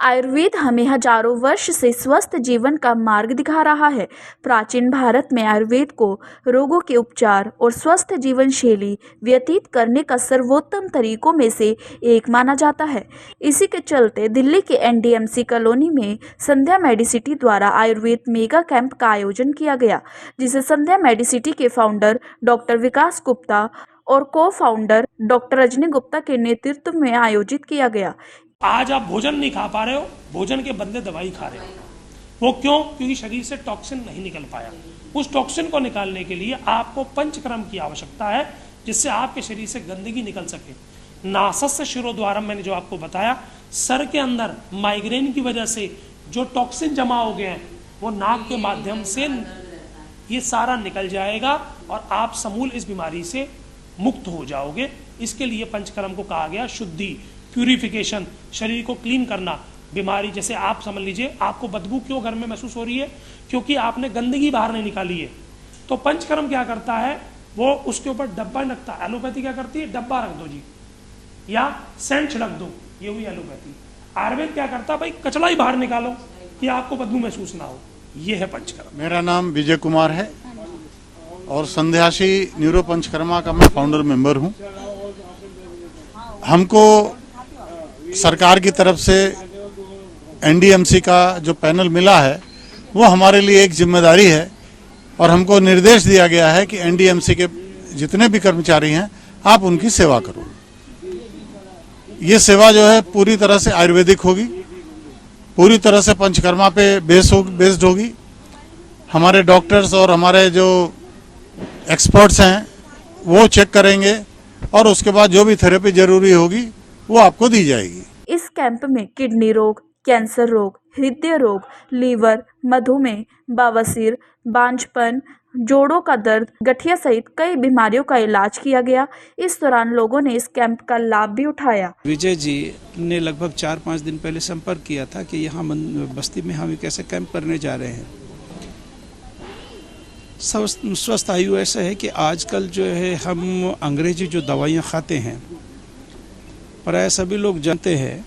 आयुर्वेद हमें हजारों वर्ष से स्वस्थ जीवन का मार्ग दिखा रहा है। प्राचीन भारत में आयुर्वेद को रोगों के उपचार और स्वस्थ जीवन शैली व्यतीत करने का सर्वोत्तम तरीकों में से एक माना जाता है। इसी के चलते दिल्ली के एनडीएमसी कॉलोनी में संध्या मेडिसिटी द्वारा आयुर्वेद मेगा कैंप का आयोजन किया गया, जिसे संध्या मेडिसिटी के फाउंडर डॉक्टर विकास गुप्ता और को फाउंडर डॉक्टर रजनी गुप्ता के नेतृत्व में आयोजित किया गया। आज आप भोजन नहीं खा पा रहे हो, भोजन के बदले दवाई खा रहे हो। वो क्यों? क्योंकि शरीर से टॉक्सिन नहीं निकल पाया। उस टॉक्सिन को निकालने के लिए आपको पंचकर्म की आवश्यकता है, जिससे आपके शरीर से गंदगी निकल सके। नासस्य शिरोद्वारम मैंने जो आपको बताया, सर के अंदर माइग्रेन की वजह से जो टॉक्सिन जमा हो गए हैं वो नाक के माध्यम से ये सारा निकल जाएगा और आप समूल इस बीमारी से मुक्त हो जाओगे। इसके लिए पंचकर्म को कहा गया शुद्धि, प्यूरिफिकेशन, शरीर को क्लीन करना। बीमारी जैसे आप समझ लीजिए, आपको बदबू क्यों घर में महसूस हो रही है? क्योंकि आपने गंदगी बाहर नहीं निकाली है। तो पंचकर्म क्या करता है, वो उसके ऊपर डब्बा रखता है। एलोपैथी क्या करती है? डब्बा रख दो जी, या सेंट छिड़क दो, ये हुई एलोपैथी। आयुर्वेद क्या करता है? भाई कचरा ही बाहर निकालो कि आपको बदबू महसूस ना हो। ये है पंचकर्म। मेरा नाम विजय कुमार है और संध्यासी न्यूरो पंचकर्मा का मैं फाउंडर मेंबर हूँ। हमको सरकार की तरफ से एनडीएमसी का जो पैनल मिला है वो हमारे लिए एक जिम्मेदारी है और हमको निर्देश दिया गया है कि एनडीएमसी के जितने भी कर्मचारी हैं आप उनकी सेवा करो। ये सेवा जो है पूरी तरह से आयुर्वेदिक होगी, पूरी तरह से पंचकर्मा पे बेस्ड होगी। हमारे डॉक्टर्स और हमारे जो एक्सपर्ट्स हैं वो चेक करेंगे और उसके बाद जो भी थेरेपी जरूरी होगी वो आपको दी जाएगी। इस कैंप में किडनी रोग, कैंसर रोग, हृदय रोग, लीवर, मधुमेह, बवासीर, बांझपन, जोड़ों का दर्द, गठिया सहित कई बीमारियों का इलाज किया गया। इस दौरान लोगों ने इस कैंप का लाभ भी उठाया। विजय जी ने लगभग 4-5 दिन पहले संपर्क किया था कि यहाँ बस्ती में हम एक ऐसे कैंप करने जा रहे हैं। स्वस्थ आयु ऐसा है कि आजकल जो है हम अंग्रेजी जो दवाइयाँ खाते हैं, प्राय सभी लोग जानते हैं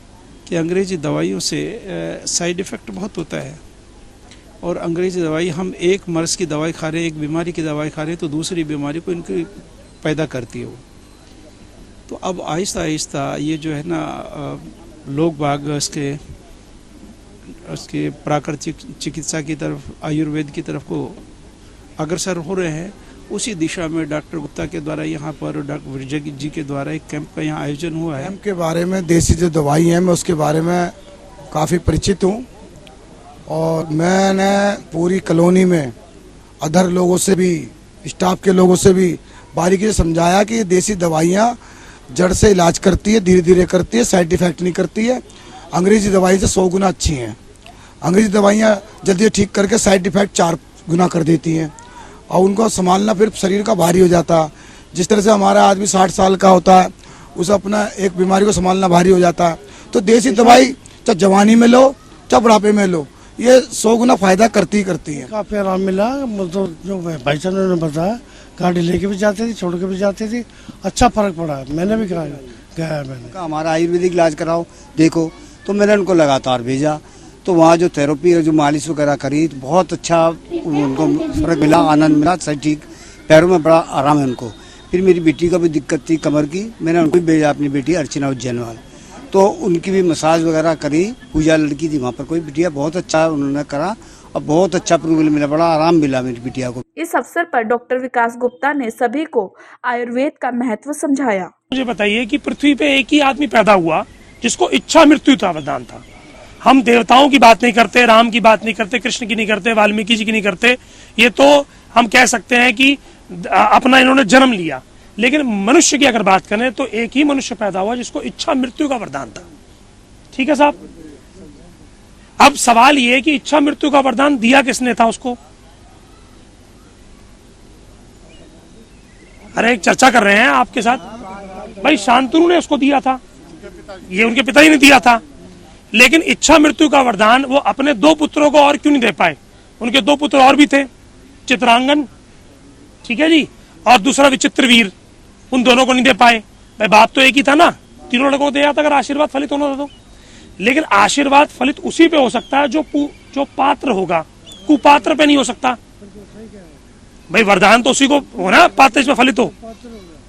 कि अंग्रेजी दवाइयों से साइड इफ़ेक्ट बहुत होता है। और अंग्रेजी दवाई, हम एक मर्ज़ की दवाई खा रहे हैं, एक बीमारी की दवाई खा रहे हैं, तो दूसरी बीमारी को इनकी पैदा करती है वो। तो अब आहिस्ता आहिस्ता ये जो है ना लोग बाग उसके प्राकृतिक चिकित्सा की तरफ, आयुर्वेद की तरफ को अग्रसर हो रहे हैं। उसी दिशा में डॉक्टर गुप्ता के द्वारा यहाँ पर डॉक्टर विजय जी के द्वारा एक कैंप का यहाँ आयोजन हुआ है। कैंप के बारे में, देसी जो दवाई है मैं उसके बारे में काफ़ी परिचित हूँ और मैंने पूरी कॉलोनी में अदर लोगों से भी, स्टाफ के लोगों से भी बारीकी से समझाया कि देसी दवाइयाँ जड़ से इलाज करती है, धीरे धीरे करती है, साइड इफेक्ट नहीं करती है। अंग्रेजी दवाई से 100 गुना अच्छी हैं। अंग्रेजी दवाइयाँ जल्दी ठीक करके साइड इफेक्ट 4 गुना कर देती हैं और उनको संभालना फिर शरीर का भारी हो जाता है। जिस तरह से हमारा आदमी 60 साल का होता है, उसे अपना एक बीमारी को संभालना भारी हो जाता है। तो देसी दवाई चाहे जवानी में लो चाहे बुढ़ापे में लो, ये 100 गुना फायदा करती है। काफी आराम मिला। तो जो भाई साहब ने बताया, गाड़ी लेके भी जाते थे, छोड़ के भी जाते थे, अच्छा फर्क पड़ा। मैंने भी कहा गया, मैंने हमारा आयुर्वेदिक इलाज कराओ देखो, तो मैंने उनको लगातार भेजा। तो वहाँ जो थेरेपी और जो मालिश वगैरह करी तो बहुत अच्छा उनको फर्क मिला, आनंद मिला, सही ठीक, पैरों में बड़ा आराम है उनको। फिर मेरी बेटी का भी दिक्कत थी कमर की, मैंने उनको भी भेजा, अपनी बेटी अर्चना उज्जैनवाल, तो उनकी भी मसाज वगैरह करी। पूजा लड़की थी वहाँ पर, कोई बिटिया बहुत अच्छा उन्होंने करा और बहुत अच्छा प्रूवल मिला, बड़ा आराम मिला मेरी बिटिया को। इस अवसर पर डॉक्टर विकास गुप्ता ने सभी को आयुर्वेद का महत्व समझाया। मुझे बताइए कि पृथ्वी पे एक ही आदमी पैदा हुआ जिसको इच्छा मृत्यु का वरदान था। हम देवताओं की बात नहीं करते, राम की बात नहीं करते, कृष्ण की नहीं करते, वाल्मीकि जी की नहीं करते। ये तो हम कह सकते हैं कि अपना इन्होंने जन्म लिया। लेकिन मनुष्य की अगर बात करें तो एक ही मनुष्य पैदा हुआ जिसको इच्छा मृत्यु का वरदान था। ठीक है साहब। अब सवाल ये है कि इच्छा मृत्यु का वरदान दिया किसने था उसको? अरे एक चर्चा कर रहे हैं आपके साथ। भाई शांतनु ने उसको दिया था, ये उनके पिता ही ने दिया था। लेकिन इच्छा मृत्यु का वरदान वो अपने 2 पुत्रों को और क्यों नहीं दे पाए? उनके 2 पुत्र और भी थे, चित्रांगन, ठीक है जी, और दूसरा विचित्रवीर। उन दोनों को नहीं दे पाए। भाई बाप तो एक ही था ना, तीनों लड़कों को दिया था। अगर आशीर्वाद फलित होना था तो लेकिन आशीर्वाद फलित उसी पे हो सकता है जो पात्र होगा, कुपात्र पे नहीं हो सकता। भाई वरदान तो उसी को हो ना, पात्र इसमें फलित हो।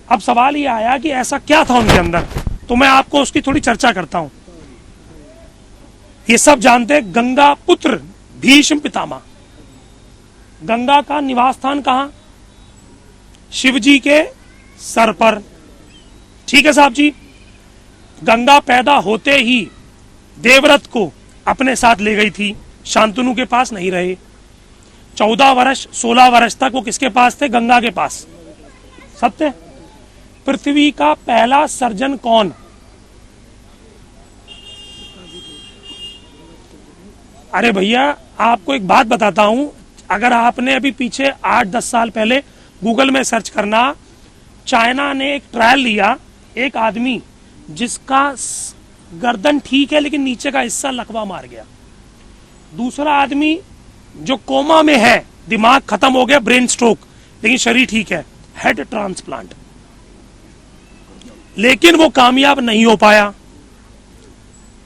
अब सवाल ये आया कि ऐसा क्या था उनके अंदर, तो मैं आपको उसकी थोड़ी चर्चा करता हूं। ये सब जानते हैं गंगा पुत्र भीष्म पितामह। गंगा का निवास स्थान कहां? शिव जी के सर पर। ठीक है साहब जी। गंगा पैदा होते ही देवव्रत को अपने साथ ले गई थी, शांतनु के पास नहीं रहे। 14 वर्ष 16 वर्ष तक वो किसके पास थे? गंगा के पास। सत्य। पृथ्वी का पहला सर्जन कौन? अरे भैया आपको एक बात बताता हूं, अगर आपने अभी पीछे 8-10 साल पहले गूगल में सर्च करना, चाइना ने एक ट्रायल लिया, एक आदमी जिसका गर्दन ठीक है लेकिन नीचे का हिस्सा लकवा मार गया, दूसरा आदमी जो कोमा में है, दिमाग खत्म हो गया, ब्रेन स्ट्रोक, लेकिन शरीर ठीक है, हेड ट्रांसप्लांट, लेकिन वो कामयाब नहीं हो पाया।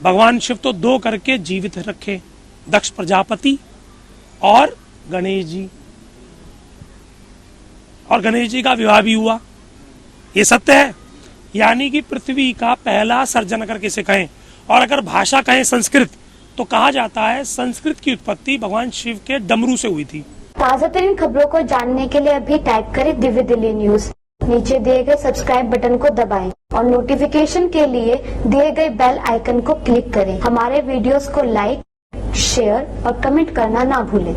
भगवान शिव तो 2 करके जीवित रखे, दक्ष प्रजापति और गणेश जी, और गणेश जी का विवाह भी हुआ। ये सत्य है। यानी कि पृथ्वी का पहला सर्जन अगर किसे कहें, और अगर भाषा कहें संस्कृत, तो कहा जाता है संस्कृत की उत्पत्ति भगवान शिव के डमरू से हुई थी। ताजा तरीन खबरों को जानने के लिए अभी टाइप करें दिव्य दिल्ली न्यूज। नीचे दिए गए सब्सक्राइब बटन को दबाएं और नोटिफिकेशन के लिए दिए गए बेल आइकन को क्लिक करें। हमारे वीडियोस को लाइक, शेयर और कमेंट करना ना भूलें।